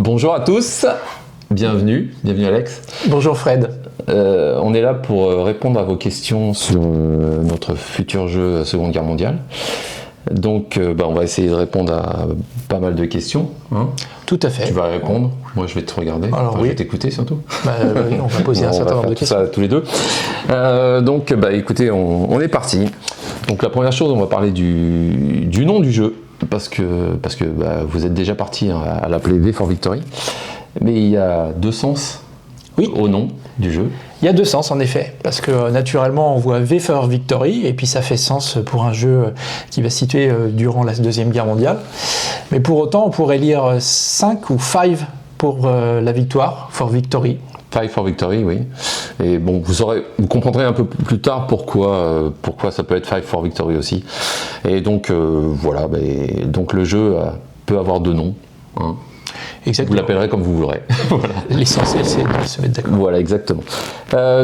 Bonjour à tous, bienvenue Alex. Bonjour Fred. On est là pour répondre à vos questions sur notre futur jeu Seconde Guerre mondiale. Donc on va essayer de répondre à pas mal de questions. Hein. Tout à fait. Tu vas répondre, moi je vais te regarder, je vais t'écouter surtout. On va poser un certain nombre de questions. Ça tous les deux. Écoutez, on est parti. Donc la première chose, on va parler du nom du jeu. Parce que vous êtes déjà parti à l'appeler V for Victory, mais il y a deux sens au nom du jeu. Il y a deux sens en effet, parce que naturellement on voit V for Victory, et puis ça fait sens pour un jeu qui va se situer durant la Deuxième Guerre mondiale. Mais pour autant on pourrait lire 5 ou 5 pour la victoire, for Victory. 5 for Victory, oui. Et bon, vous comprendrez un peu plus tard pourquoi ça peut être 5 for Victory aussi. Et donc, donc le jeu peut avoir deux noms. Hein. Exactement. Vous l'appellerez comme vous voudrez. Voilà. L'essentiel, c'est de se mettre d'accord. Voilà, exactement.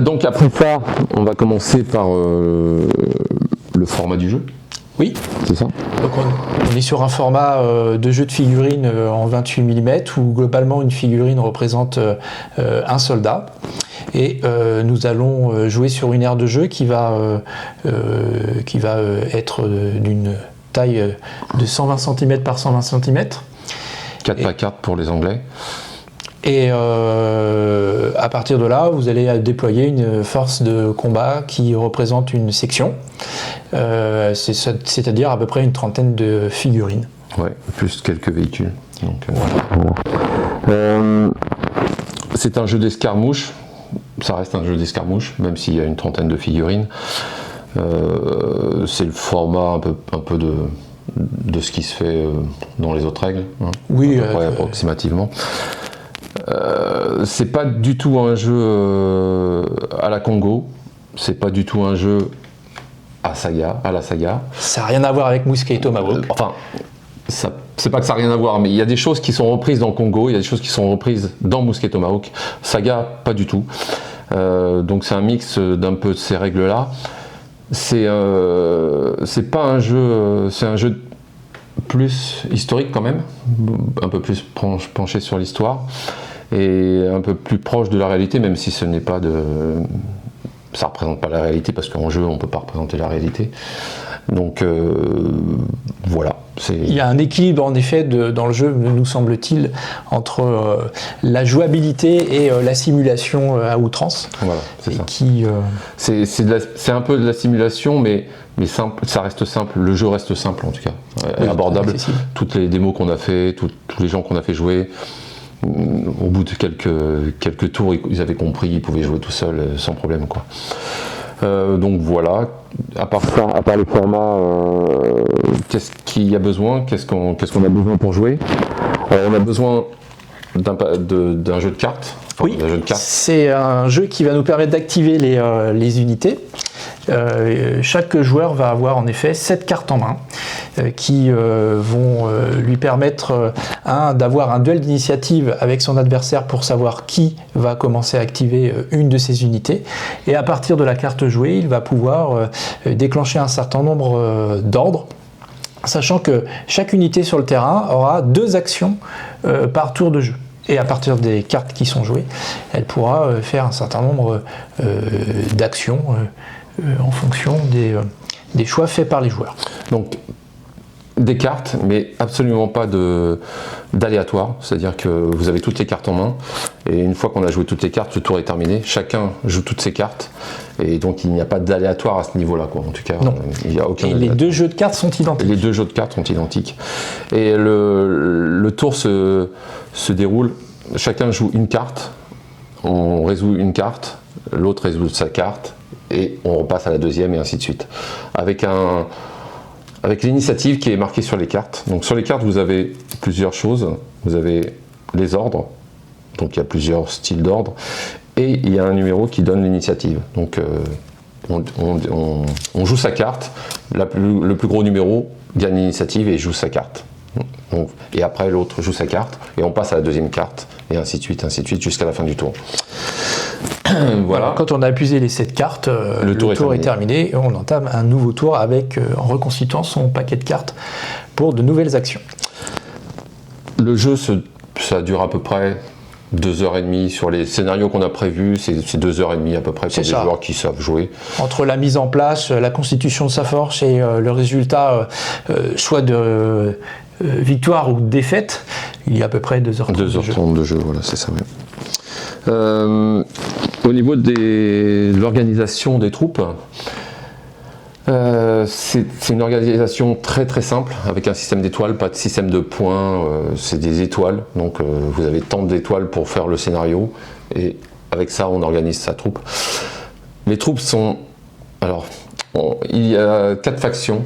Donc après ça, on va commencer par le format du jeu. Oui, c'est ça. Donc on est sur un format de jeu de figurines en 28 mm où globalement une figurine représente un soldat. Et nous allons jouer sur une aire de jeu qui va être d'une taille de 120 cm par 120 cm. 4x4 pour les Anglais. Et à partir de là, vous allez déployer une force de combat qui représente une section, c'est-à-dire à peu près une trentaine de figurines. Ouais, plus quelques véhicules. Donc, c'est un jeu d'escarmouche, ça reste un jeu d'escarmouche, même s'il y a une trentaine de figurines. C'est le format un peu de ce qui se fait dans les autres règles, hein, oui, approximativement. C'est pas du tout un jeu à la Congo, c'est pas du tout un jeu à la saga. Ça n'a rien à voir avec Mousquet et Tomahawk. Enfin, c'est pas que ça n'a rien à voir, mais il y a des choses qui sont reprises dans Congo, il y a des choses qui sont reprises dans Mousquet et Tomahawk. Saga, pas du tout. Donc c'est un mix d'un peu de ces règles-là. C'est pas un jeu, c'est un jeu plus historique quand même, un peu plus penché sur l'histoire et un peu plus proche de la réalité, même si ça représente pas la réalité, parce qu'en jeu on peut pas représenter la réalité. Donc voilà. Il y a un équilibre en effet dans le jeu, nous semble-t-il, entre la jouabilité et la simulation à outrance. Voilà, c'est ça. C'est un peu de la simulation, mais simple, ça reste simple. Le jeu reste simple en tout cas, abordable. Toutes les démos qu'on a fait, tous les gens qu'on a fait jouer, au bout de quelques tours, ils avaient compris, ils pouvaient jouer tout seuls sans problème, quoi. Donc voilà, à part le format, qu'est-ce qu'il y a besoin, qu'est-ce qu'on a besoin pour jouer? On a besoin d'un jeu de cartes. Oui, c'est un jeu qui va nous permettre d'activer les unités. Chaque joueur va avoir en effet 7 cartes en main qui vont lui permettre d'avoir un duel d'initiative avec son adversaire pour savoir qui va commencer à activer une de ses unités, et à partir de la carte jouée il va pouvoir déclencher un certain nombre d'ordres, sachant que chaque unité sur le terrain aura 2 actions par tour de jeu. Et à partir des cartes qui sont jouées, elle pourra faire un certain nombre d'actions en fonction des choix faits par les joueurs. Donc des cartes, mais absolument pas d'aléatoire, c'est-à-dire que vous avez toutes les cartes en main, et une fois qu'on a joué toutes les cartes, le tour est terminé, chacun joue toutes ses cartes, et donc il n'y a pas d'aléatoire à ce niveau-là, quoi. En tout cas, non. Il n'y a aucun aléatoire. Les deux jeux de cartes sont identiques. Les deux jeux de cartes sont identiques. Et le tour se déroule, chacun joue une carte, on résout une carte, l'autre résout sa carte, et on repasse à la deuxième, et ainsi de suite. Avec l'initiative qui est marquée sur les cartes. Donc sur les cartes, vous avez plusieurs choses. Vous avez les ordres, donc il y a plusieurs styles d'ordre, et il y a un numéro qui donne l'initiative. Donc on joue sa carte, le plus gros numéro gagne l'initiative et joue sa carte. Donc, et après l'autre joue sa carte, et on passe à la deuxième carte, et ainsi de suite, jusqu'à la fin du tour. Voilà. Quand on a épuisé les 7 cartes, le tour est terminé et on entame un nouveau tour avec, en reconstituant son paquet de cartes pour de nouvelles actions. Le jeu se ça dure à peu près 2h30 sur les scénarios qu'on a prévus, c'est 2h30 à peu près pour des joueurs qui savent jouer. Entre la mise en place, la constitution de sa force et le résultat, soit de victoire ou de défaite, il y a à peu près 2h30 de jeu. 2h30 de jeu, voilà, c'est ça. Ouais. Au niveau de l'organisation des troupes, c'est une organisation très très simple, avec un système d'étoiles, pas de système de points, c'est des étoiles, donc vous avez tant d'étoiles pour faire le scénario, et avec ça on organise sa troupe. Les troupes sont... Alors, il y a 4 factions,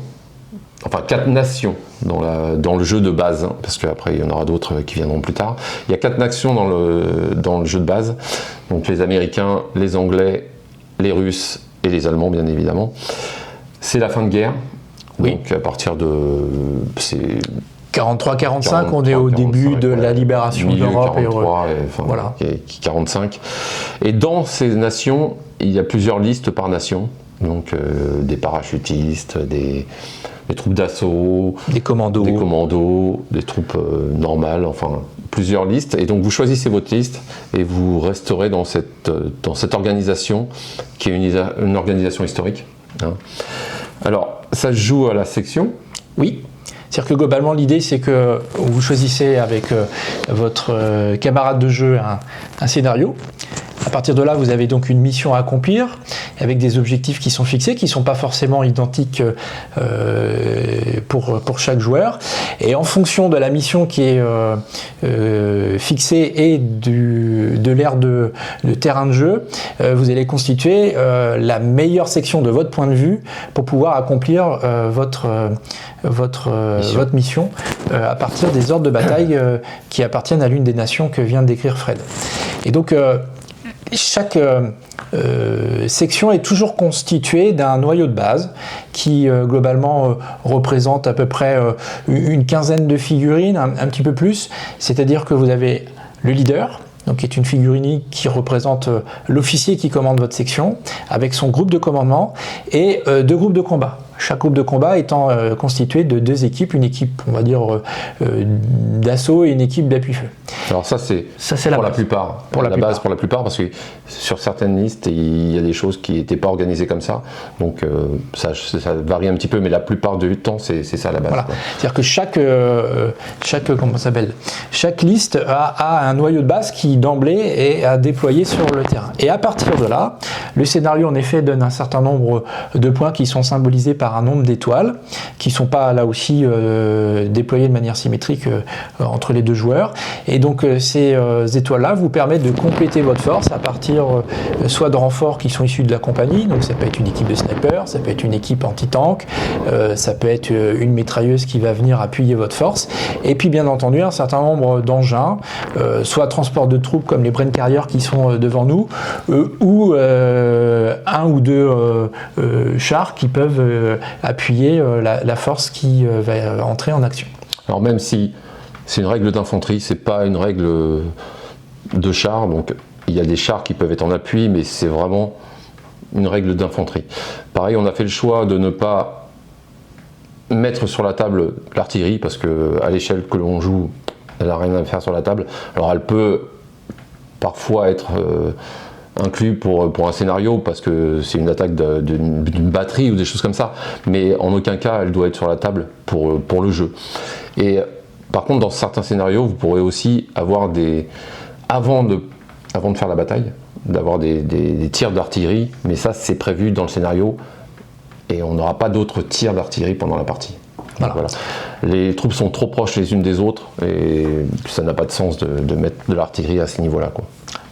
enfin 4 nations dans le jeu de base, hein, parce qu'après il y en aura d'autres qui viendront plus tard. Il y a 4 nations dans le jeu de base, donc les Américains, les Anglais, les Russes et les Allemands bien évidemment. C'est la fin de guerre, oui. Donc à partir de... 43-45, on est au début de la libération d'Europe. 43, voilà. 45. Et dans ces nations, il y a plusieurs listes par nation, donc des parachutistes, des troupes d'assaut, des commandos, des troupes normales, enfin plusieurs listes. Et donc vous choisissez votre liste et vous resterez dans cette organisation qui est une organisation historique. Hein. Alors, ça se joue à la section. Oui. C'est-à-dire que globalement, l'idée, c'est que vous choisissez avec votre camarade de jeu un scénario. À partir de là, vous avez donc une mission à accomplir avec des objectifs qui sont fixés, qui ne sont pas forcément identiques pour chaque joueur. Et en fonction de la mission qui est fixée et de l'aire de terrain de jeu, vous allez constituer la meilleure section de votre point de vue pour pouvoir accomplir votre mission à partir des ordres de bataille qui appartiennent à l'une des nations que vient de décrire Fred. Et donc, chaque section est toujours constituée d'un noyau de base qui globalement représente à peu près une quinzaine de figurines, un petit peu plus. C'est-à-dire que vous avez le leader, donc qui est une figurine qui représente l'officier qui commande votre section, avec son groupe de commandement, et 2 groupes de combat. Chaque groupe de combat étant constitué de 2 équipes, une équipe, on va dire, d'assaut et une équipe d'appui-feu. Alors ça c'est pour la plupart. Pour la plupart, parce que sur certaines listes, il y a des choses qui n'étaient pas organisées comme ça. Donc ça varie un petit peu, mais la plupart du temps, c'est ça la base. Voilà. C'est-à-dire que chaque liste a un noyau de base qui d'emblée est à déployer sur le terrain. Et à partir de là, le scénario en effet donne un certain nombre de points qui sont symbolisés par un nombre d'étoiles, qui ne sont pas là aussi déployées de manière symétrique entre les 2 joueurs. Et donc ces étoiles-là vous permettent de compléter votre force à partir soit de renforts qui sont issus de la compagnie, donc ça peut être une équipe de snipers, ça peut être une équipe anti-tank, ça peut être une mitrailleuse qui va venir appuyer votre force, et puis bien entendu un certain nombre d'engins, soit transport de troupes comme les brain carriers qui sont devant nous, ou 1 ou 2 chars qui peuvent appuyer la force qui va entrer en action. Alors même si c'est une règle d'infanterie, c'est pas une règle de char, donc il y a des chars qui peuvent être en appui, mais c'est vraiment une règle d'infanterie. Pareil, on a fait le choix de ne pas mettre sur la table l'artillerie, parce qu'à l'échelle que l'on joue, elle n'a rien à faire sur la table. Alors elle peut parfois être inclus pour un scénario parce que c'est une attaque d'une batterie ou des choses comme ça, mais en aucun cas elle doit être sur la table pour le jeu. Et par contre dans certains scénarios vous pourrez aussi avoir avant de faire la bataille, d'avoir des tirs d'artillerie, mais ça c'est prévu dans le scénario et on n'aura pas d'autres tirs d'artillerie pendant la partie. Voilà. Les troupes sont trop proches les unes des autres et ça n'a pas de sens de mettre de l'artillerie à ce niveau-là, quoi.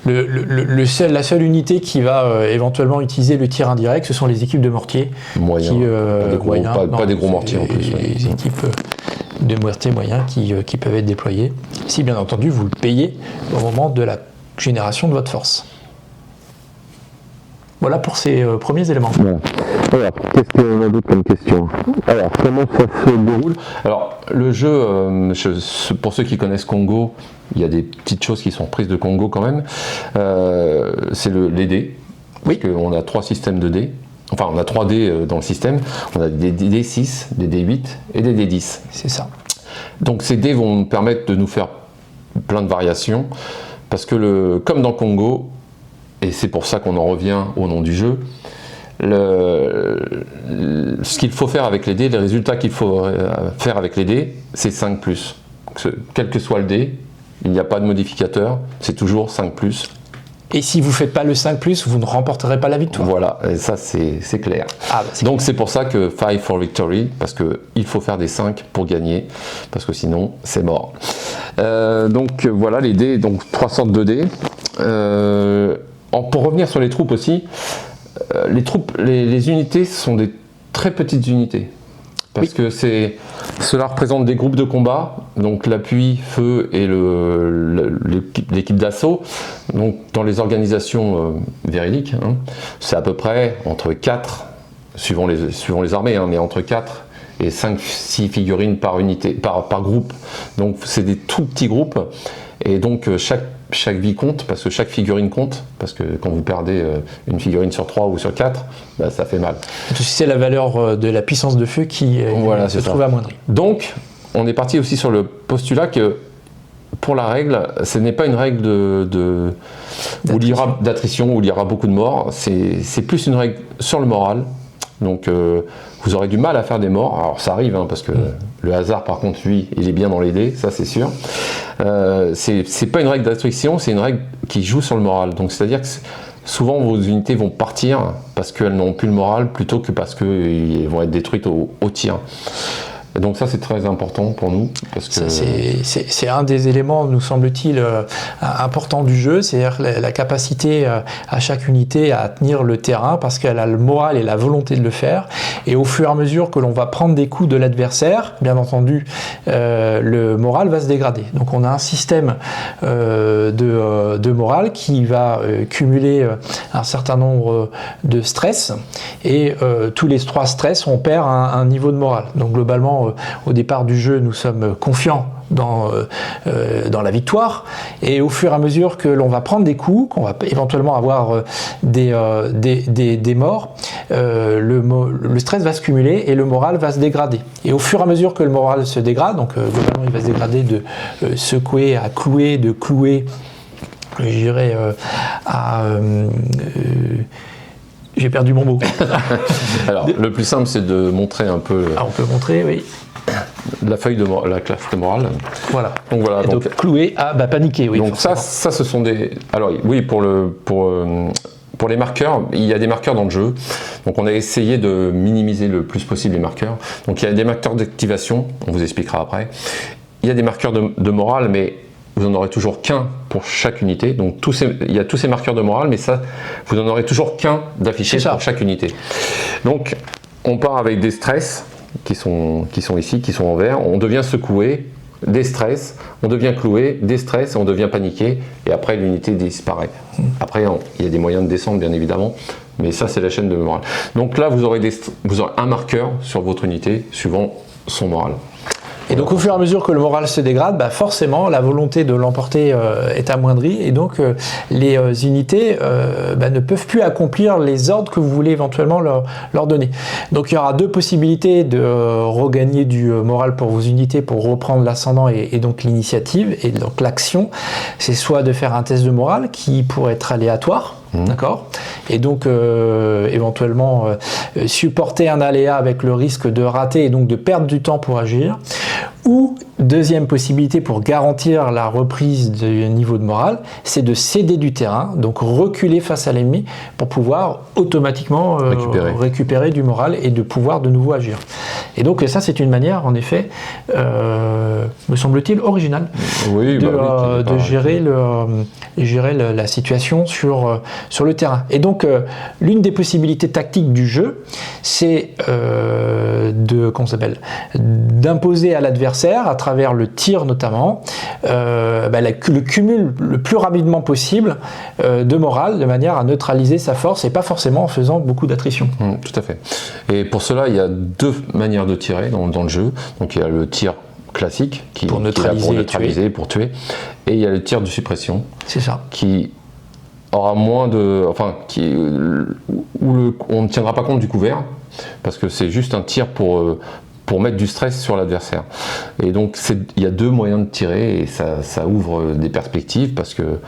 La seule unité qui va éventuellement utiliser le tir indirect, ce sont les équipes de mortiers. Moyens. Pas des gros mortiers en plus. Les équipes de mortiers moyens qui peuvent être déployées, si bien entendu vous le payez au moment de la génération de votre force. Voilà pour ces premiers éléments. Bon. Alors, qu'est-ce qu'on a d'autre comme question? Alors, comment ça se déroule? Alors, le jeu, pour ceux qui connaissent Congo, il y a des petites choses qui sont prises de Congo quand même. C'est les dés. Oui. Parce qu'on a 3 systèmes de dés. Enfin, on a 3 dés dans le système. On a des D6, des D8 et des D10. C'est ça. Donc, ces dés vont nous permettre de nous faire plein de variations, parce que comme dans Congo, et c'est pour ça qu'on en revient au nom du jeu, ce qu'il faut faire avec les dés, les résultats qu'il faut faire avec les dés, c'est 5+. Quel que soit le dé, il n'y a pas de modificateur, c'est toujours 5+. Et si vous ne faites pas le 5+, vous ne remporterez pas la victoire. Voilà, et ça c'est clair. Donc c'est pour ça que 5 for victory, parce qu'il faut faire des 5 pour gagner, parce que sinon c'est mort. Donc voilà les dés, donc 3 sortes de dés. Pour revenir sur les troupes aussi, les unités sont des très petites unités. Parce que cela représente des groupes de combat, donc l'appui, feu et l'équipe d'assaut. Donc dans les organisations véridiques, c'est à peu près entre 4, suivant les armées, mais entre 4 et 5-6 figurines par unité, par groupe. Donc c'est des tout petits groupes, et donc chaque vie compte, parce que chaque figurine compte, parce que quand vous perdez une figurine sur 3 ou sur 4, ça fait mal. C'est la valeur de la puissance de feu qui se trouve amoindrie. Donc, on est parti aussi sur le postulat que, pour la règle, ce n'est pas une règle d'attrition où il y aura beaucoup de morts, c'est plus une règle sur le moral. Donc vous aurez du mal à faire des morts, alors ça arrive, parce que le hasard par contre lui il est bien dans les dés, ça c'est sûr. C'est pas une règle d'attrition, c'est une règle qui joue sur le moral, donc c'est à dire que souvent vos unités vont partir parce qu'elles n'ont plus le moral plutôt que parce qu'elles vont être détruites au tir. Et donc ça c'est très important pour nous, parce que c'est un des éléments, nous semble-t-il, importants du jeu, c'est-à-dire la capacité à chaque unité à tenir le terrain, parce qu'elle a le moral et la volonté de le faire, et au fur et à mesure que l'on va prendre des coups de l'adversaire, bien entendu, le moral va se dégrader. Donc on a un système de moral qui va cumuler un certain nombre de stress, et tous les 3 stress, on perd un niveau de moral. Donc globalement, au départ du jeu, nous sommes confiants dans la victoire, et au fur et à mesure que l'on va prendre des coups, qu'on va éventuellement avoir des morts, le stress va se cumuler et le moral va se dégrader. Et au fur et à mesure que le moral se dégrade, donc globalement il va se dégrader de secouer à clouer, de clouer, je dirais, j'ai perdu mon mot. Alors, le plus simple, c'est de montrer un peu. On peut montrer, oui. La feuille de la classe de morale. Voilà. Donc voilà. Donc clouer à paniquer, oui. Donc ça, ce sont des. Alors oui, pour les marqueurs, il y a des marqueurs dans le jeu. Donc on a essayé de minimiser le plus possible les marqueurs. Donc il y a des marqueurs d'activation, on vous expliquera après. Il y a des marqueurs de morale, mais vous n'en aurez toujours qu'un pour chaque unité. Donc il y a tous ces marqueurs de morale, mais ça, vous n'en aurez toujours qu'un d'affiché pour chaque unité. Donc on part avec des stress qui sont ici, qui sont en vert. On devient secoué, des stress, on devient cloué, des stress, on devient paniqué, et après l'unité disparaît. Après, il y a des moyens de descendre, bien évidemment, mais ça c'est la chaîne de morale. Donc là, vous aurez un marqueur sur votre unité, suivant son moral. Et donc au fur et à mesure que le moral se dégrade, forcément la volonté de l'emporter est amoindrie, et donc les unités ne peuvent plus accomplir les ordres que vous voulez éventuellement leur donner. Donc il y aura 2 possibilités de regagner du moral pour vos unités, pour reprendre l'ascendant et donc l'initiative, et donc l'action. C'est soit de faire un test de morale qui pourrait être aléatoire, d'accord, et donc éventuellement supporter un aléa avec le risque de rater et donc de perdre du temps pour agir, ou deuxième possibilité pour garantir la reprise du niveau de morale, c'est de céder du terrain, donc reculer face à l'ennemi pour pouvoir automatiquement récupérer du moral et de pouvoir de nouveau agir. Et donc ça c'est une manière en effet, me semble-t-il, originale de gérer la situation sur le terrain. Et donc l'une des possibilités tactiques du jeu, c'est d'imposer à l'adversaire, à travers le tir notamment, le cumul le plus rapidement possible de morale, de manière à neutraliser sa force, et pas forcément en faisant beaucoup d'attrition. Tout à fait. Et pour cela, il y a 2 manières de tirer dans le jeu. Donc il y a le tir classique qui est là pour neutraliser, pour tuer, et il y a le tir de suppression. C'est ça. Qui aura moins de, où on ne tiendra pas compte du couvert, parce que c'est juste un tir pour pour mettre du stress sur l'adversaire. Et donc il y a deux moyens de tirer et ça ouvre des perspectives parce que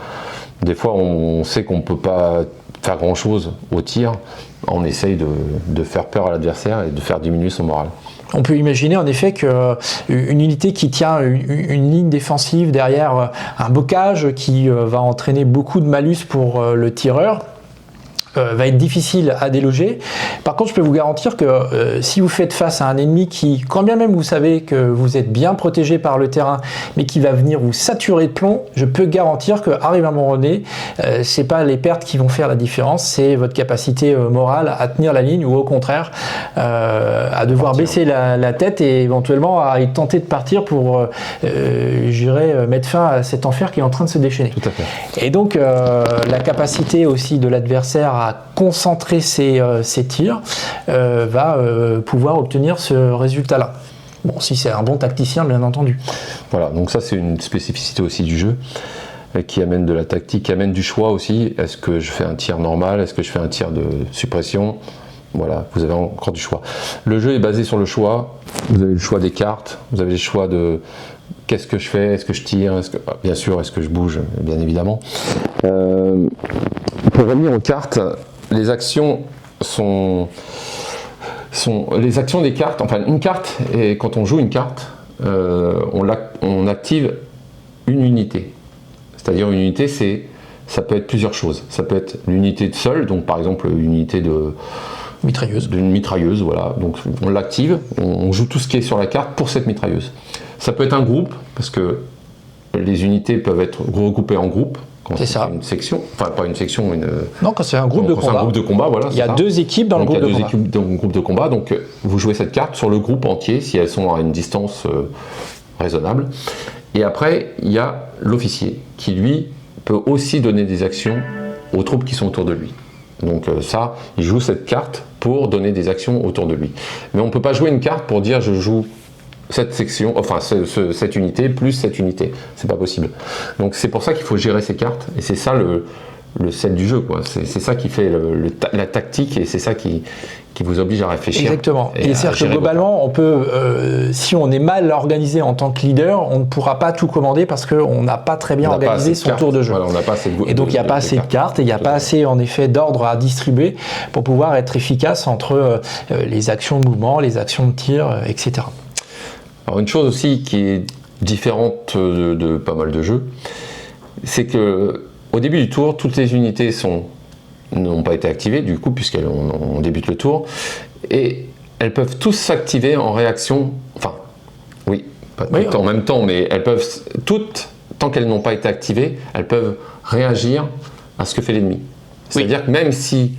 des fois on sait qu'on ne peut pas faire grand chose au tir, on essaye de faire peur à l'adversaire et de faire diminuer son moral. On peut imaginer en effet qu'une unité qui tient une ligne défensive derrière un bocage qui va entraîner beaucoup de malus pour le tireur, va être difficile à déloger. Par contre, je peux vous garantir que si vous faites face à un ennemi qui, quand bien même vous savez que vous êtes bien protégé par le terrain, mais qui va venir vous saturer de plomb, je peux garantir qu'arrive un moment donné, c'est pas les pertes qui vont faire la différence, c'est votre capacité morale à tenir la ligne ou au contraire à devoir baisser la tête et éventuellement à y tenter de partir pour, mettre fin à cet enfer qui est en train de se déchaîner. Tout à fait. Et donc, la capacité aussi de l'adversaire à concentrer ses tirs va pouvoir obtenir ce résultat-là. Bon, si c'est un bon tacticien, bien entendu. Voilà, donc ça c'est une spécificité aussi du jeu qui amène de la tactique, qui amène du choix aussi. Est-ce que je fais un tir normal? Est-ce que je fais un tir de suppression? Voilà, vous avez encore du choix. Le jeu est basé sur le choix. Vous avez le choix des cartes, vous avez le choix de qu'est-ce que je fais, est-ce que je tire, bien sûr, est-ce que je bouge, bien évidemment. Pour revenir aux cartes, les actions sont les actions des cartes. Enfin, une carte, et quand on joue une carte, on active une unité. C'est-à-dire une unité, ça peut être plusieurs choses. Ça peut être l'unité de seule, donc par exemple une unité d'une mitrailleuse, voilà. Donc on l'active, on joue tout ce qui est sur la carte pour cette mitrailleuse. Ça peut être un groupe, parce que les unités peuvent être regroupées en groupes. Quand c'est une section, enfin pas une section, non, quand c'est un groupe de combat. C'est un groupe de combat, voilà. Il y a deux équipes dans le groupe de combat. Il y a deux équipes dans le groupe de combat, donc vous jouez cette carte sur le groupe entier si elles sont à une distance raisonnable. Et après, il y a l'officier qui lui peut aussi donner des actions aux troupes qui sont autour de lui. Donc ça, il joue cette carte pour donner des actions autour de lui. Mais on ne peut pas jouer une carte pour dire je joue cette section, enfin cette unité plus cette unité. C'est pas possible. Donc c'est pour ça qu'il faut gérer ces cartes et c'est ça le sel du jeu, quoi. C'est ça qui fait la tactique et c'est ça qui vous oblige à réfléchir. Exactement. Et c'est-à-dire que globalement, on peut, si on est mal organisé en tant que leader, on ne pourra pas tout commander parce qu'on n'a pas très bien organisé son tour de jeu. Voilà, on n'a pas assez et donc il n'y a pas assez de cartes et il n'y a pas assez en effet d'ordre à distribuer pour pouvoir être efficace entre les actions de mouvement, les actions de tir, etc. Alors une chose aussi qui est différente de pas mal de jeux, c'est que au début du tour, toutes les unités n'ont pas été activées du coup puisqu'on débute le tour et elles peuvent tous s'activer en réaction, enfin oui, pas toutes en même temps, mais elles peuvent toutes, tant qu'elles n'ont pas été activées, elles peuvent réagir à ce que fait l'ennemi. C'est-à-dire que même si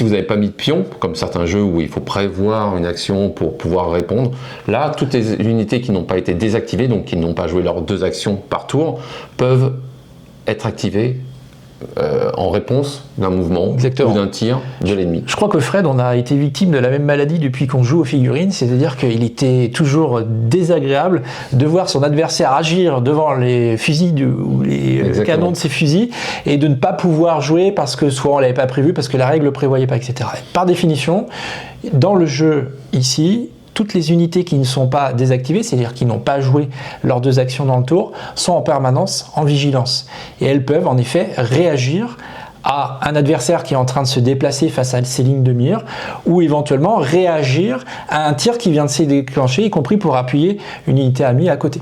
vous n'avez pas mis de pion, comme certains jeux où il faut prévoir une action pour pouvoir répondre, là, toutes les unités qui n'ont pas été désactivées, donc qui n'ont pas joué leurs 2 actions par tour, peuvent être activées en réponse d'un mouvement ou d'un tir de l'ennemi. Je crois que Fred, on a été victime de la même maladie depuis qu'on joue aux figurines, c'est-à-dire qu'il était toujours désagréable de voir son adversaire agir devant les fusils ou les canons de ses fusils et de ne pas pouvoir jouer parce que soit on ne l'avait pas prévu, parce que la règle ne le prévoyait pas, etc. Par définition, dans le jeu ici, toutes les unités qui ne sont pas désactivées, c'est-à-dire qui n'ont pas joué leurs 2 actions dans le tour, sont en permanence en vigilance. Et elles peuvent en effet réagir à un adversaire qui est en train de se déplacer face à ses lignes de mire, ou éventuellement réagir à un tir qui vient de se déclencher, y compris pour appuyer une unité amie à côté.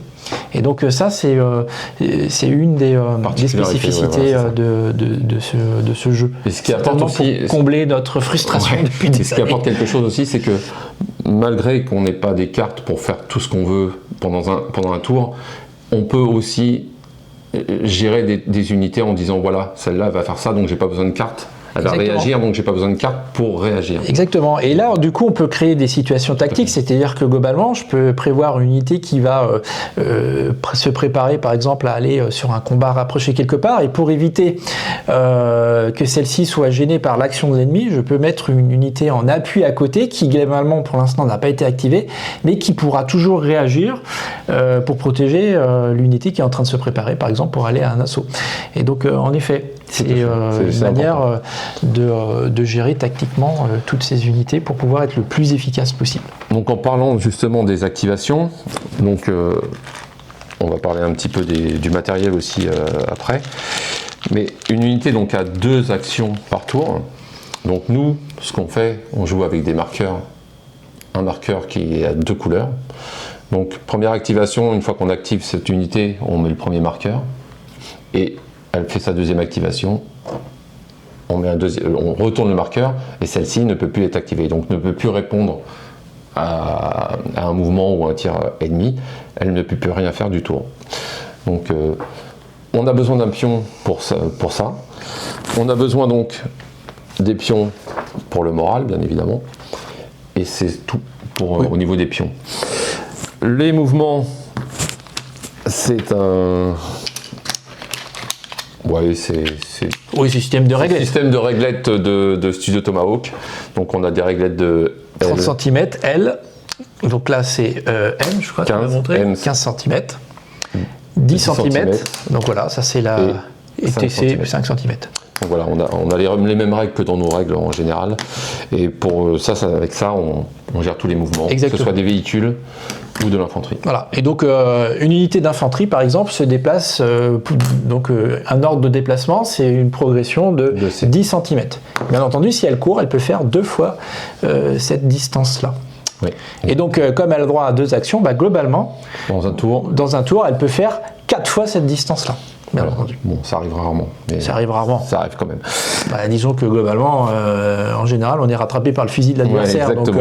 Et donc ça, c'est une des spécificités de ce jeu. Et ce qui apporte aussi, pour combler notre frustration depuis des années. Ce qui apporte quelque chose aussi, c'est que malgré qu'on n'ait pas des cartes pour faire tout ce qu'on veut pendant un tour, on peut aussi gérer des unités en disant voilà, celle-là va faire ça, donc j'ai pas besoin de carte. Elle va réagir, donc j'ai pas besoin de carte pour réagir. Exactement. Et là, du coup, on peut créer des situations tactiques, c'est-à-dire que globalement, je peux prévoir une unité qui va se préparer, par exemple, à aller sur un combat rapproché quelque part, et pour éviter que celle-ci soit gênée par l'action de l'ennemi, je peux mettre une unité en appui à côté, qui globalement, pour l'instant, n'a pas été activée, mais qui pourra toujours réagir pour protéger l'unité qui est en train de se préparer, par exemple, pour aller à un assaut. Et donc, en effet, C'est une manière de gérer tactiquement toutes ces unités pour pouvoir être le plus efficace possible. Donc en parlant justement des activations, donc on va parler un petit peu du matériel aussi après, mais une unité donc a 2 actions par tour. Donc nous, ce qu'on fait, on joue avec des marqueurs, un marqueur qui est à 2 couleurs. Donc première activation, une fois qu'on active cette unité, on met le premier marqueur et elle fait sa deuxième activation, on retourne le marqueur et celle-ci ne peut plus être activée, donc ne peut plus répondre à un mouvement ou un tir ennemi, elle ne peut plus rien faire du tour. Donc on a besoin d'un pion pour ça. On a besoin donc des pions pour le moral, bien évidemment, et c'est tout au niveau des pions. Les mouvements, c'est un... Ouais, c'est système de réglettes. Système de réglettes de Studio Tomahawk. Donc on a des réglettes de 30 cm, L. Donc là c'est M, je crois que tu m'as montré. 15 cm. 10 cm. Donc voilà, ça c'est la TC 5 cm. Donc voilà, on a les mêmes règles que dans nos règles en général. Et pour ça, avec ça, on gère tous les mouvements, exactement, que ce soit des véhicules ou de l'infanterie. Voilà. Et donc une unité d'infanterie, par exemple, se déplace. Un ordre de déplacement, c'est une progression de 10 cm. Bien entendu, si elle court, elle peut faire 2 fois cette distance-là. Oui. Et donc, comme elle a droit à 2 actions, globalement, dans un tour, elle peut faire 4 fois cette distance-là. Bien entendu. Bon, ça arrive rarement. Mais ça arrive rarement. Ça arrive quand même. Disons que globalement, en général, on est rattrapé par le fusil de l'adversaire. Donc,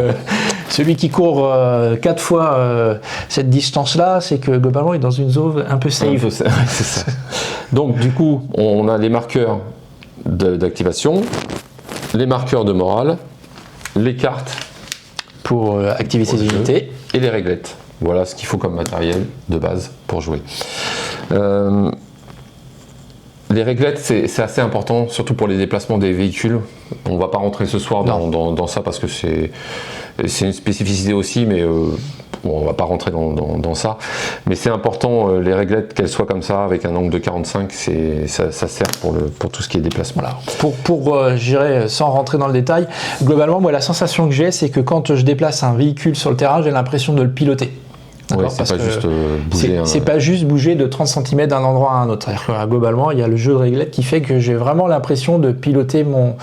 celui qui court 4 fois cette distance-là, c'est que globalement, il est dans une zone un peu safe. C'est ça. Donc, du coup, on a les marqueurs d'activation, les marqueurs de morale, les cartes pour activer ces unités et les réglettes. Voilà ce qu'il faut comme matériel de base pour jouer. Les réglettes, c'est assez important, surtout pour les déplacements des véhicules. On ne va pas rentrer ce soir dans ça parce que c'est une spécificité aussi, mais on ne va pas rentrer dans ça. Mais c'est important, les réglettes, qu'elles soient comme ça, avec un angle de 45, ça sert pour tout ce qui est déplacement. Voilà. Je dirais, sans rentrer dans le détail, globalement, moi, la sensation que j'ai, c'est que quand je déplace un véhicule sur le terrain, j'ai l'impression de le piloter. Ouais, c'est pas juste bouger. C'est pas juste bouger de 30 cm d'un endroit à un autre. C'est-à-dire que, globalement, il y a le jeu de réglettes qui fait que j'ai vraiment l'impression de piloter mon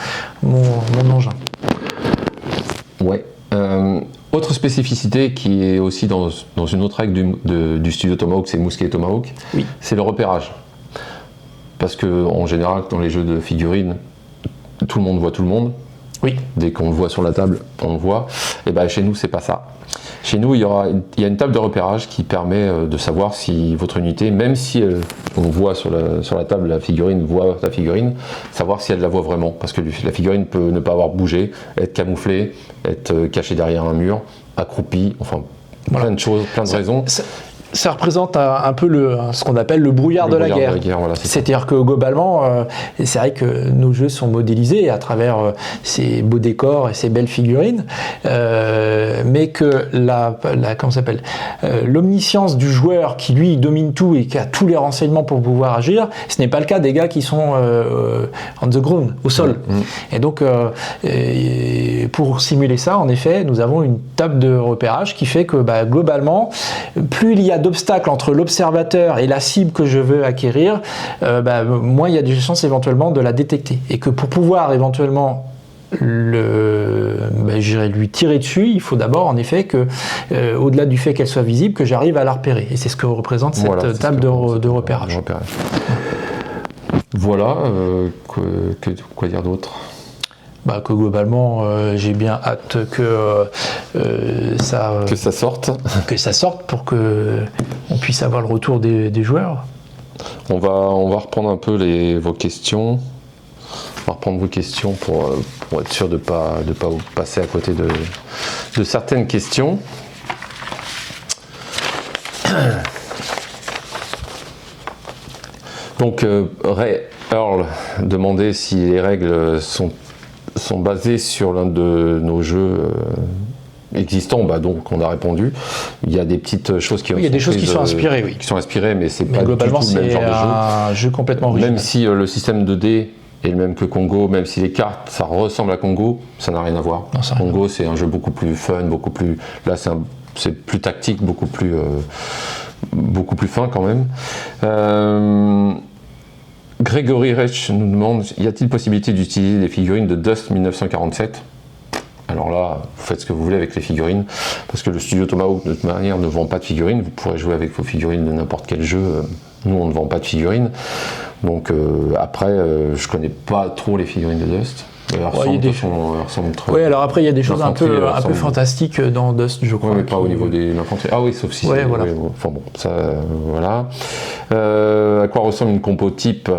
engin. Ouais. Autre spécificité qui est aussi dans une autre règle du Studio Tomahawk, c'est Mousquet Tomahawk, c'est le repérage. Parce que en général, dans les jeux de figurines, tout le monde voit tout le monde. Oui. Dès qu'on le voit sur la table, on le voit. Et chez nous, c'est pas ça. Chez nous, il y a une table de repérage qui permet de savoir si votre unité, même si on voit sur la table la figurine, voit la figurine, savoir si elle la voit vraiment. Parce que la figurine peut ne pas avoir bougé, être camouflée, être cachée derrière un mur, accroupie, enfin plein de choses, plein de raisons. Ça représente un peu ce qu'on appelle le brouillard de la guerre. Voilà, c'est-à-dire que globalement, c'est vrai que nos jeux sont modélisés à travers ces beaux décors et ces belles figurines, mais que l'omniscience du joueur qui lui domine tout et qui a tous les renseignements pour pouvoir agir, ce n'est pas le cas des gars qui sont on the ground, au sol. Et donc, pour simuler ça, en effet, nous avons une table de repérage qui fait que globalement, plus il y a d'obstacles entre l'observateur et la cible que je veux acquérir, moins il y a des chances éventuellement de la détecter. Et que pour pouvoir éventuellement lui tirer dessus, il faut d'abord en effet que, au-delà du fait qu'elle soit visible, que j'arrive à la repérer. Et c'est ce que représente cette table de repérage. Voilà, quoi dire d'autre ? Que globalement, j'ai bien hâte que ça sorte. Que ça sorte pour qu'on puisse avoir le retour des joueurs. On va reprendre un peu vos questions. On va reprendre vos questions pour être sûr de pas passer à côté de certaines questions. Donc Ray Earl demandait si les règles sont basées sur l'un de nos jeux existants, donc on a répondu. Il y a des petites choses qui il y a des choses qui sont inspirées, oui. Qui sont inspirées, mais c'est pas du tout globalement, le même genre de jeu. C'est un jeu complètement original. Même si le système 2D est le même que Congo, même si les cartes, ça ressemble à Congo, ça n'a rien à voir. Non, Congo, c'est un jeu beaucoup plus fun, beaucoup plus... Là, c'est plus tactique, beaucoup plus fin quand même. Grégory Reich nous demande, y a-t-il possibilité d'utiliser des figurines de Dust 1947 ? Alors là, vous faites ce que vous voulez avec les figurines, parce que le studio Tomahawk, de toute manière, ne vend pas de figurines. Vous pourrez jouer avec vos figurines de n'importe quel jeu. Nous, on ne vend pas de figurines. Donc après, je connais pas trop les figurines de Dust. Oui, alors après, il y a des choses un peu fantastiques dans Dust, je crois. Oui, mais pas au niveau de l'infanterie. Ah oui, sauf si c'est... Voilà. Enfin bon, ça, voilà. À quoi ressemble une compo type ?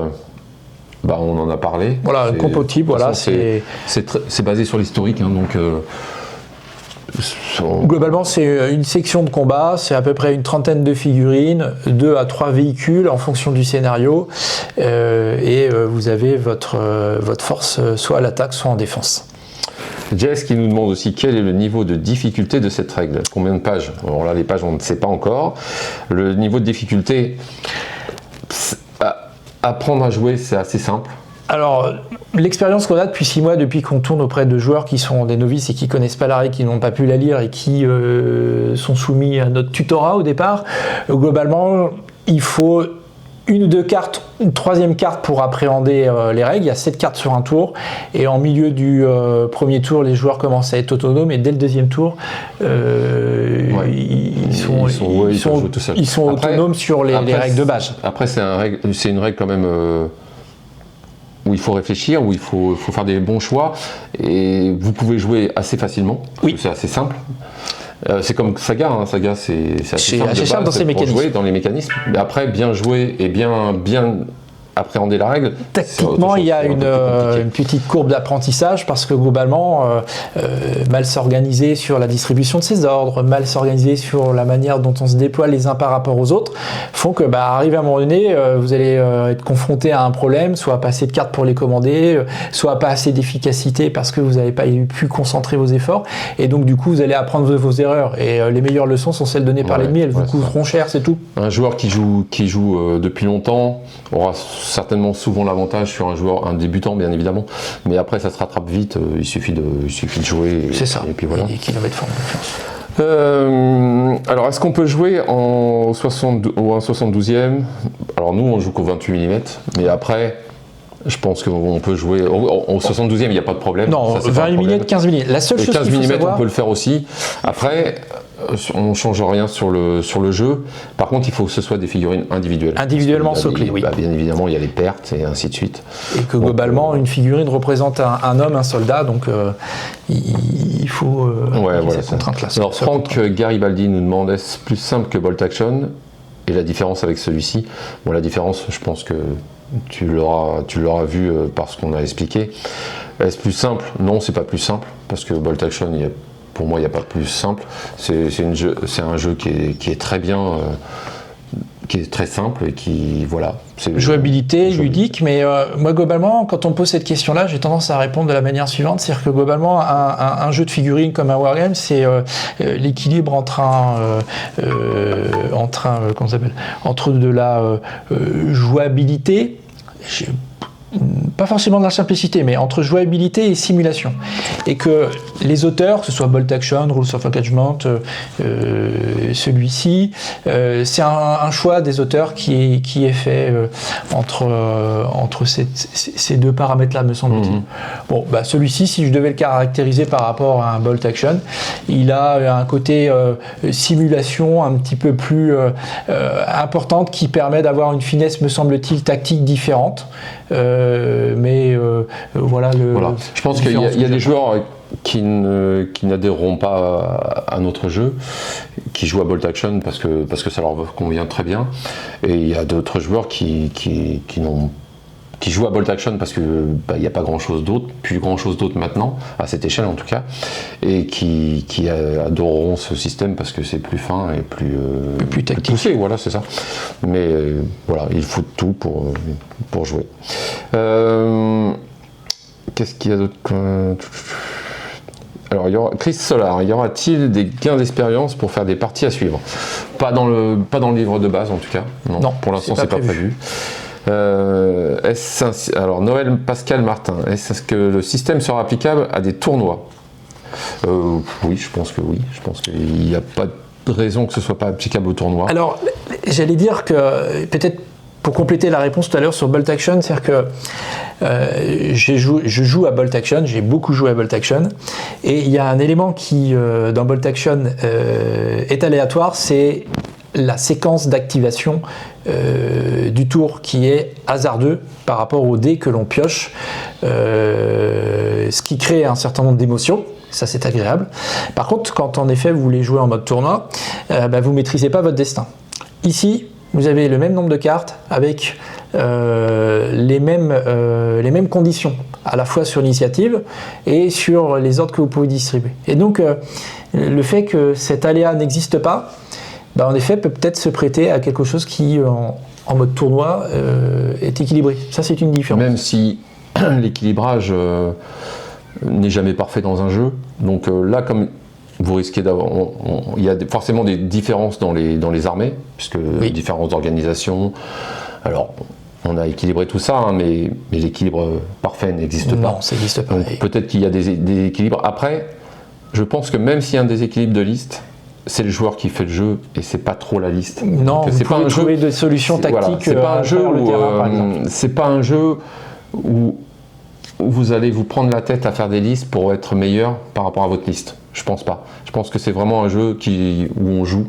On en a parlé. Voilà, une compo type, voilà. C'est basé sur l'historique, donc... Globalement, c'est une section de combat, c'est à peu près une trentaine de figurines, 2 à 3 véhicules en fonction du scénario, et vous avez votre force soit à l'attaque, soit en défense. Jess qui nous demande aussi quel est le niveau de difficulté de cette règle. Combien de pages ? Alors là, les pages, on ne sait pas encore. Le niveau de difficulté, apprendre à jouer, c'est assez simple. Alors, l'expérience qu'on a depuis 6 mois, depuis qu'on tourne auprès de joueurs qui sont des novices et qui connaissent pas la règle, qui n'ont pas pu la lire et qui sont soumis à notre tutorat au départ, globalement, il faut une ou deux cartes, une troisième carte pour appréhender les règles. Il y a 7 cartes sur un tour et en milieu du premier tour, les joueurs commencent à être autonomes et dès le deuxième tour, ils sont autonomes sur les règles de base. Après, c'est une règle quand même... où il faut réfléchir, où il faut faire des bons choix, et vous pouvez jouer assez facilement, oui. C'est assez simple. C'est comme Saga, Saga c'est assez simple dans ses mécanismes. Pour jouer dans les mécanismes. Mais après, bien jouer et bien appréhender la règle. Tactiquement, il y a une petite courbe d'apprentissage parce que globalement, mal s'organiser sur la distribution de ses ordres, mal s'organiser sur la manière dont on se déploie les uns par rapport aux autres, font que arrivé à un moment donné, vous allez être confronté à un problème, soit pas assez de cartes pour les commander, soit pas assez d'efficacité parce que vous n'avez pas pu concentrer vos efforts, et donc du coup vous allez apprendre vos erreurs, et les meilleures leçons sont celles données par l'ennemi, elles vous coûteront cher, c'est tout. Un joueur qui joue depuis longtemps aura certainement souvent l'avantage sur un débutant, bien évidemment, mais après ça se rattrape vite, il suffit de jouer. C'est ça, et puis voilà. Et qu'il en mette forme. Alors, est-ce qu'on peut jouer en 72e ? Alors nous, on joue qu'au 28 mm, mais après, je pense qu'on peut jouer au 72e, il n'y a pas de problème. Non, ça, 20 mm, 15 mm. La seule chose 15 qu'il faut mm, savoir... on peut le faire aussi. Après, on ne change rien sur le jeu. Par contre, il faut que ce soit des figurines individuelles. Individuellement soclées, oui. Bien évidemment, il y a les pertes et ainsi de suite. Et que globalement, une figurine représente un homme, un soldat, donc il faut cette contrainte-là. Alors, Franck Garibaldi nous demande, est-ce plus simple que Bolt Action ? Et la différence avec celui-ci ? Bon, la différence, je pense que tu l'auras vu par ce qu'on a expliqué. Est-ce plus simple ? Non, c'est pas plus simple, parce que Bolt Action, pour moi, il n'y a pas plus simple. C'est un jeu qui est très bien, qui est très simple et qui, voilà. Jouabilité, ludique, mais moi, globalement, quand on me pose cette question-là, j'ai tendance à répondre de la manière suivante, c'est-à-dire que globalement, un jeu de figurines comme un wargame, c'est l'équilibre entre de la jouabilité, pas forcément de la simplicité, mais entre jouabilité et simulation. Et que les auteurs, que ce soit Bolt Action, Rules of Engagement, celui-ci, c'est un choix des auteurs qui est fait entre ces deux paramètres-là, me semble-t-il. Bon, celui-ci, si je devais le caractériser par rapport à un Bolt Action, il a un côté simulation un petit peu plus importante qui permet d'avoir une finesse, me semble-t-il, tactique différente. Voilà. Je pense qu'il y a des joueurs qui n'adhéreront pas à notre jeu, qui jouent à Bolt Action parce que ça leur convient très bien, et il y a d'autres joueurs qui jouent à Bolt Action parce que il n'y a pas plus grand chose d'autre maintenant, à cette échelle en tout cas, et qui adoreront ce système parce que c'est plus fin et plus tactique. Poussé, voilà, c'est ça. Mais voilà, il faut tout pour jouer. Qu'est-ce qu'il y a d'autre ? Alors, Chris Solar, y aura-t-il des gains d'expérience pour faire des parties à suivre? Pas dans le livre de base en tout cas. Non, pour l'instant c'est pas prévu. Alors Noël Pascal Martin, est-ce que le système sera applicable à des tournois? Oui, je pense que oui. Je pense qu'il n'y a pas de raison que ce soit pas applicable aux tournois. Alors, j'allais dire que peut-être pour compléter la réponse tout à l'heure sur Bolt Action, c'est-à-dire que je joue à Bolt Action, j'ai beaucoup joué à Bolt Action, et il y a un élément qui, dans Bolt Action, est aléatoire, c'est la séquence d'activation du tour qui est hasardeux par rapport au dé que l'on pioche, ce qui crée un certain nombre d'émotions. Ça, c'est agréable. Par contre, quand en effet vous voulez jouer en mode tournoi, vous ne maîtrisez pas votre destin. Ici, vous avez le même nombre de cartes avec les mêmes conditions, à la fois sur l'initiative et sur les ordres que vous pouvez distribuer. Et donc, le fait que cet aléa n'existe pas, en effet, peut peut-être se prêter à quelque chose qui, en mode tournoi, est équilibré. Ça, c'est une différence. Même si l'équilibrage n'est jamais parfait dans un jeu. Donc là, comme vous risquez d'avoir... Il y a forcément des différences dans les armées, puisque différences d'organisation. Alors, on a équilibré tout ça, mais l'équilibre parfait n'existe pas. Non, ça n'existe pas. Donc peut-être qu'il y a des équilibres. Après, je pense que même s'il y a un déséquilibre de liste, c'est le joueur qui fait le jeu et c'est pas trop la liste. Non, vous pouvez trouver des solutions tactiques. C'est pas un jeu où c'est pas un jeu où vous allez vous prendre la tête à faire des listes pour être meilleur par rapport à votre liste. Je pense pas. Je pense que c'est vraiment un jeu où on joue.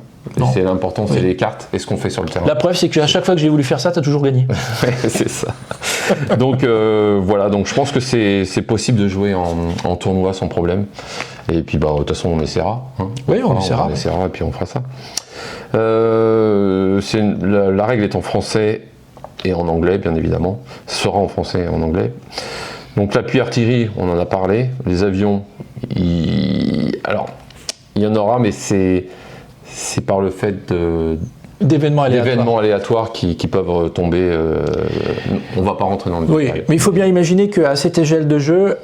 C'est l'important, c'est les cartes et ce qu'on fait sur le terrain. La preuve, c'est qu'à chaque fois que j'ai voulu faire ça, tu as toujours gagné. Ouais, c'est ça. Donc voilà, donc je pense que c'est possible de jouer en tournoi sans problème. Et puis de toute façon, on essaiera. Hein. Oui, on essaiera. On essaiera et puis on fera ça. La règle est en français et en anglais, bien évidemment. Ce sera en français et en anglais. Donc l'appui artillerie, on en a parlé. Les avions, alors il y en aura, mais c'est par le fait d'événements aléatoires qui peuvent tomber. On ne va pas rentrer dans le détail. Oui, mais il faut bien imaginer qu'à cette échelle de jeu,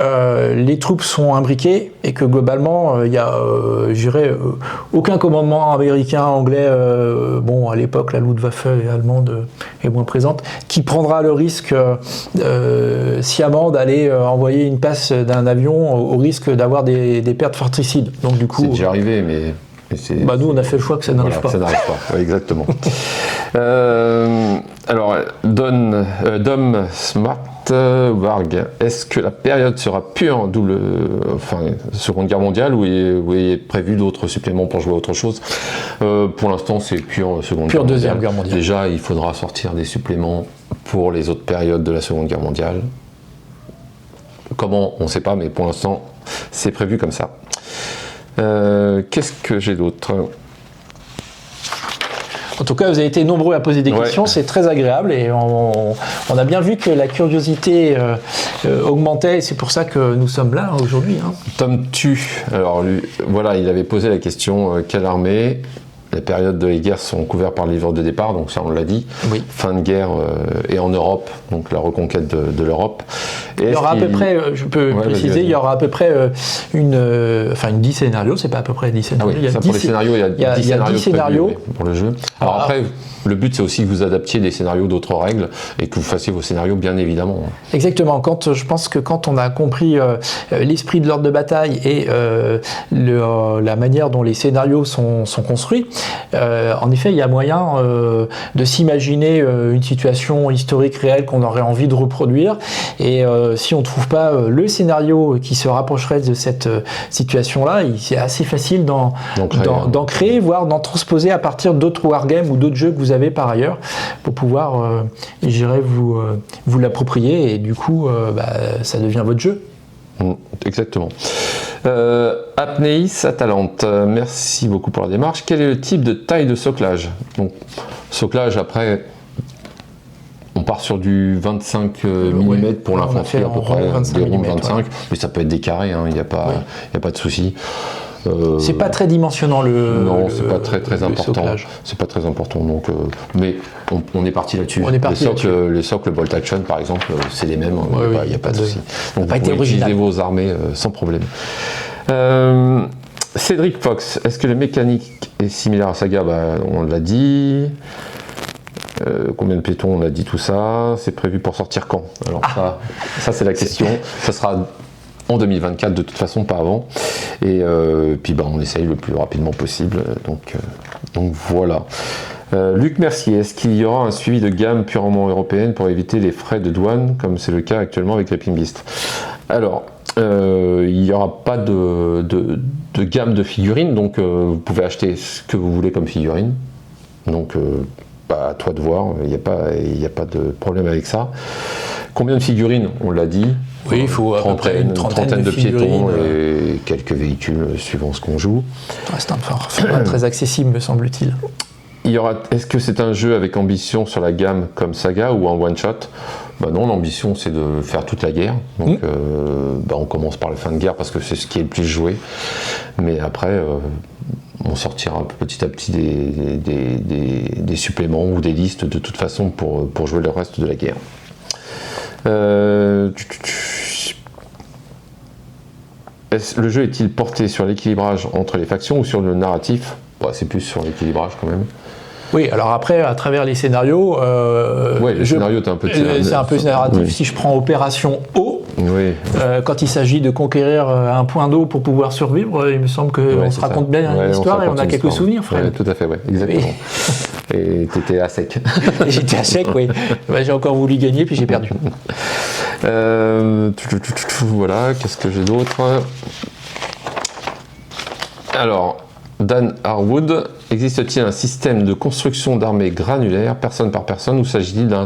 les troupes sont imbriquées et que globalement, il y a, aucun commandement américain, anglais, à l'époque, la Luftwaffe allemande est moins présente, qui prendra le risque sciemment d'aller envoyer une passe d'un avion au risque d'avoir des pertes fratricides. Donc du coup, c'est déjà arrivé, mais nous, on a fait le choix que ça n'arrive pas. Ça n'arrive pas, exactement. Alors, Dom Smart Varg, est-ce que la période sera pure Seconde Guerre mondiale ou est prévu d'autres suppléments pour jouer à autre chose? Pour l'instant, c'est pure Seconde Guerre mondiale. Deuxième Guerre mondiale. Déjà, il faudra sortir des suppléments pour les autres périodes de la Seconde Guerre mondiale. Comment? On ne sait pas, mais pour l'instant, c'est prévu comme ça. Qu'est-ce que j'ai d'autre? En tout cas, vous avez été nombreux à poser des questions, c'est très agréable et on a bien vu que la curiosité augmentait et c'est pour ça que nous sommes là aujourd'hui. Hein. Tom Tu, alors lui, voilà, il avait posé la question quelle armée? Les périodes de les guerres sont couvertes par le livre de départ, donc ça on l'a dit. Oui. Fin de guerre et en Europe, donc la reconquête de l'Europe. Il y aura à peu près, je peux préciser, il y aura à peu près une 10 scénarios, c'est pas à peu près 10 scénarios. Ah oui, pour les scénarios, il y a 10 scénarios pour le jeu. Alors après, le but c'est aussi que vous adaptiez des scénarios d'autres règles et que vous fassiez vos scénarios bien évidemment. Exactement, je pense que quand on a compris l'esprit de l'ordre de bataille et la manière dont les scénarios sont construits, en effet il y a moyen de s'imaginer une situation historique réelle qu'on aurait envie de reproduire et si on ne trouve pas le scénario qui se rapprocherait de cette situation-là, c'est assez facile d'en créer, voire d'en transposer à partir d'autres wargames ou d'autres jeux que vous avez par ailleurs pour pouvoir, vous l'approprier et du coup, ça devient votre jeu. Exactement. Apneis Atalante, merci beaucoup pour la démarche. Quel est le type de taille de soclage? Donc, soclage, après, on part sur du 25 mm pour l'infanterie à peu près, des ronds 25, mais ça peut être des carrés, il n'y a pas de souci. C'est pas très dimensionnant non, c'est pas très important. C'est pas très important. Donc, mais on est parti là-dessus. Les socles Bolt Action, par exemple, c'est les mêmes. Il n'y a pas de souci. Donc, vous pouvez utiliser vos armées sans problème. Cédric Fox, est-ce que la mécanique est similaire à Saga? On l'a dit. Combien de piétons? On a dit tout ça. C'est prévu pour sortir quand? Alors ça c'est la question. Ça sera en 2024 de toute façon, pas avant. Et puis on essaye le plus rapidement possible. Donc voilà. Luc Mercier, est-ce qu'il y aura un suivi de gamme purement européenne pour éviter les frais de douane, comme c'est le cas actuellement avec les Pinbeast? Alors, il n'y aura pas de gamme de figurines, donc vous pouvez acheter ce que vous voulez comme figurine. Donc, à toi de voir, il n'y a pas de problème avec ça. Combien de figurines? On l'a dit. Oui, il faut une trentaine de piétons et quelques véhicules suivant ce qu'on joue. Ça reste un format très accessible, me semble-t-il. Est-ce que c'est un jeu avec ambition sur la gamme comme Saga ou un one-shot? Non, l'ambition c'est de faire toute la guerre. Donc on commence par les fins de guerre parce que c'est ce qui est le plus joué. Mais après, on sortira petit à petit des suppléments ou des listes de toute façon pour jouer le reste de la guerre. Le jeu est-il porté sur l'équilibrage entre les factions ou sur le narratif? C'est plus sur l'équilibrage quand même. Oui, alors après, à travers les scénarios, le scénario est un peu c'est un peu narratif. Oui. Si je prends Opération Eau, oui. Quand il s'agit de conquérir un point d'eau pour pouvoir survivre, il me semble qu'on se raconte bien l'histoire et on a quelques souvenirs, Fred. Tout à fait, exactement. Oui. Et t'étais à sec. J'étais à sec, oui. J'ai encore voulu gagner, puis j'ai perdu. Voilà, qu'est-ce que j'ai d'autre? Alors, Dan Harwood, existe-t-il un système de construction d'armées granulaire, personne par personne, ou s'agit-il d'une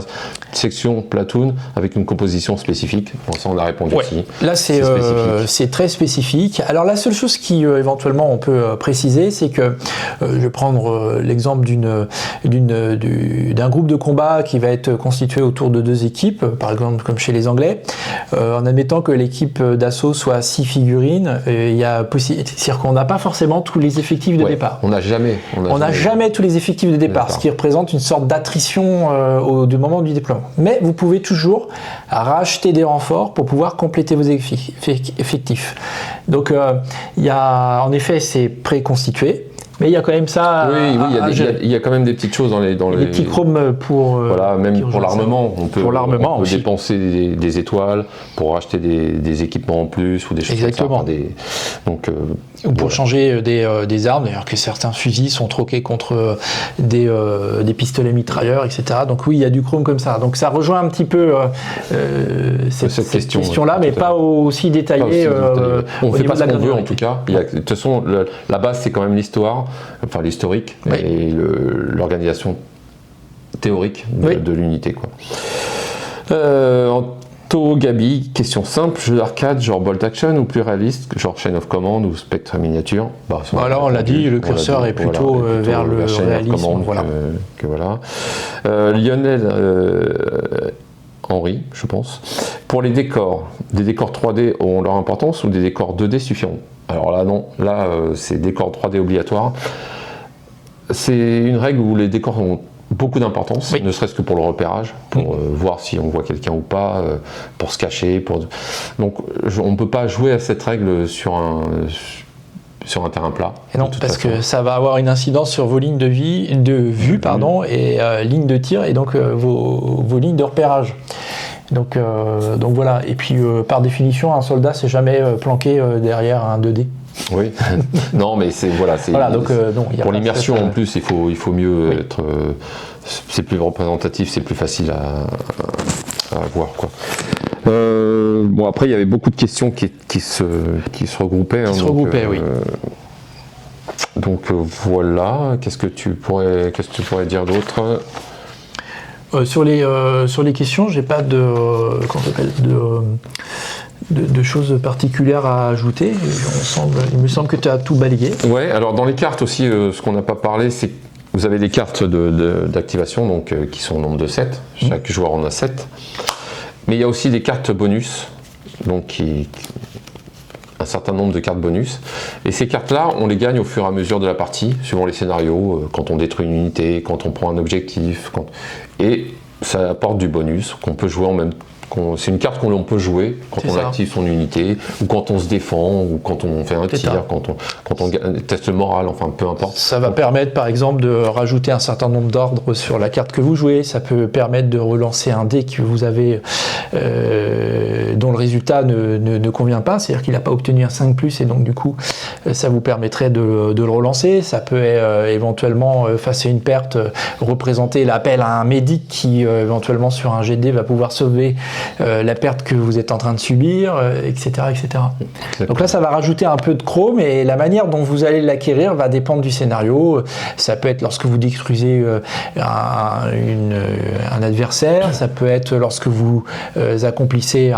section platoon avec une composition spécifique? Ça, on a répondu aussi. Là, c'est très spécifique. Alors, la seule chose qui, éventuellement, on peut préciser, c'est que, je vais prendre l'exemple d'un groupe de combat qui va être constitué autour de 2 équipes, par exemple, comme chez les Anglais. En admettant que l'équipe d'assaut soit 6 figurines, c'est-à-dire qu'on n'a pas forcément tous les effectifs de départ. On n'a jamais tous les effectifs de départ, ce qui représente une sorte d'attrition du moment du déploiement. Mais vous pouvez toujours racheter des renforts pour pouvoir compléter vos effectifs. Donc, en effet, c'est préconstitué. Mais il y a quand même ça. Il y a quand même des petites choses dans les petits chromes pour. Même pour l'armement. On peut dépenser des étoiles pour acheter des équipements en plus ou des choses comme ça. Ou pour changer des armes, d'ailleurs que certains fusils sont troqués contre des pistolets mitrailleurs, etc. Donc oui, il y a du chrome comme ça. Donc ça rejoint un petit peu cette question-là, mais pas aussi détaillée. On ne fait pas ce qu'on veut en tout cas. De toute façon, la base c'est quand même l'histoire. Enfin l'historique et l'organisation théorique de l'unité. Anto Gabi, question simple, jeu d'arcade genre Bolt Action ou plus réaliste, genre Chain of Command ou Spectre Miniature? Alors on l'a dit, le curseur est plutôt vers le réalisme. Lionel Henry, je pense. Pour les décors, des décors 3D ont leur importance ou des décors 2D suffiront? Alors là non, c'est décors 3D obligatoires. C'est une règle où les décors ont beaucoup d'importance, ne serait-ce que pour le repérage, pour voir si on voit quelqu'un ou pas, pour se cacher. Donc on ne peut pas jouer à cette règle sur un terrain plat. Et non, parce que ça va avoir une incidence sur vos lignes de vue, et lignes de tir, et donc vos lignes de repérage. Donc voilà, et puis par définition, un soldat c'est jamais planqué derrière un 2D. Oui, non mais pour l'immersion en plus il faut mieux être, c'est plus représentatif, c'est plus facile à voir quoi. Après il y avait beaucoup de questions qui se regroupaient. Oui. Donc voilà, qu'est-ce que tu pourrais dire d'autre? Sur les questions, j'ai pas de choses particulières à ajouter. Il me semble que tu as tout balayé. Ouais, alors dans les cartes aussi, ce qu'on n'a pas parlé, c'est que vous avez des cartes d'activation donc, qui sont au nombre de 7. Chaque joueur en a 7. Mais il y a aussi des cartes bonus, donc un certain nombre de cartes bonus. Et ces cartes-là, on les gagne au fur et à mesure de la partie, suivant les scénarios, quand on détruit une unité, quand on prend un objectif. Et ça apporte du bonus qu'on peut jouer C'est une carte qu'on peut jouer quand on active son unité, ou quand on se défend, ou quand on fait un tir, quand on teste le moral, enfin peu importe. Ça va permettre par exemple de rajouter un certain nombre d'ordres sur la carte que vous jouez, ça peut permettre de relancer un dé que vous avez dont le résultat ne convient pas, c'est-à-dire qu'il n'a pas obtenu un 5+, et donc du coup ça vous permettrait de le relancer. Ça peut éventuellement, face à une perte, représenter l'appel à un médic qui éventuellement sur un jet de dés va pouvoir sauver la perte que vous êtes en train de subir, etc., etc. Donc là, ça va rajouter un peu de chrome, et la manière dont vous allez l'acquérir va dépendre du scénario. Ça peut être lorsque vous détruisez un adversaire, ça peut être lorsque vous accomplissez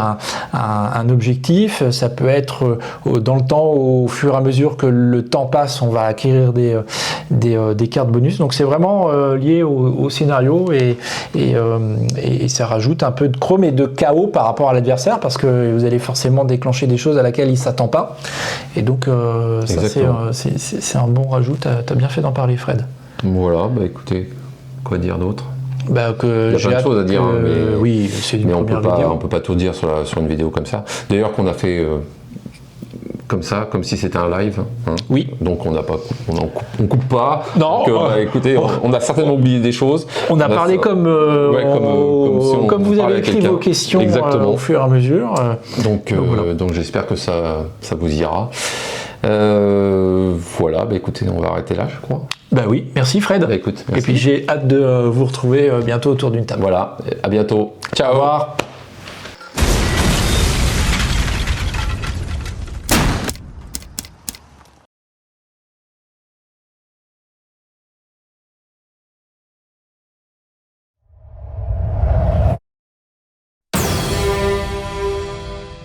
un objectif, ça peut être dans le temps, au fur et à mesure que le temps passe, on va acquérir des cartes bonus. Donc c'est vraiment lié au scénario, et ça rajoute un peu de chrome et de chaos par rapport à l'adversaire, parce que vous allez forcément déclencher des choses à laquelle il ne s'attend pas, et donc ça c'est un bon rajout. T'as bien fait d'en parler, Fred. Voilà, bah écoutez, quoi dire d'autre? Il y a plein de choses à dire, mais, oui, c'est une première vidéo. On peut pas tout dire sur une vidéo comme ça. D'ailleurs qu'on a fait comme ça, comme si c'était un live. Hein. Oui. Donc on coupe pas. Non. Donc, écoutez, on a certainement oublié des choses. On a parlé comme vous avez écrit vos questions au fur et à mesure. Donc voilà. Donc j'espère que ça vous ira. Voilà, bah écoutez, on va arrêter là, je crois. Bah oui, merci Fred. Bah écoute, merci. Et puis j'ai hâte de vous retrouver bientôt autour d'une table. Voilà, à bientôt. Ciao. Au revoir.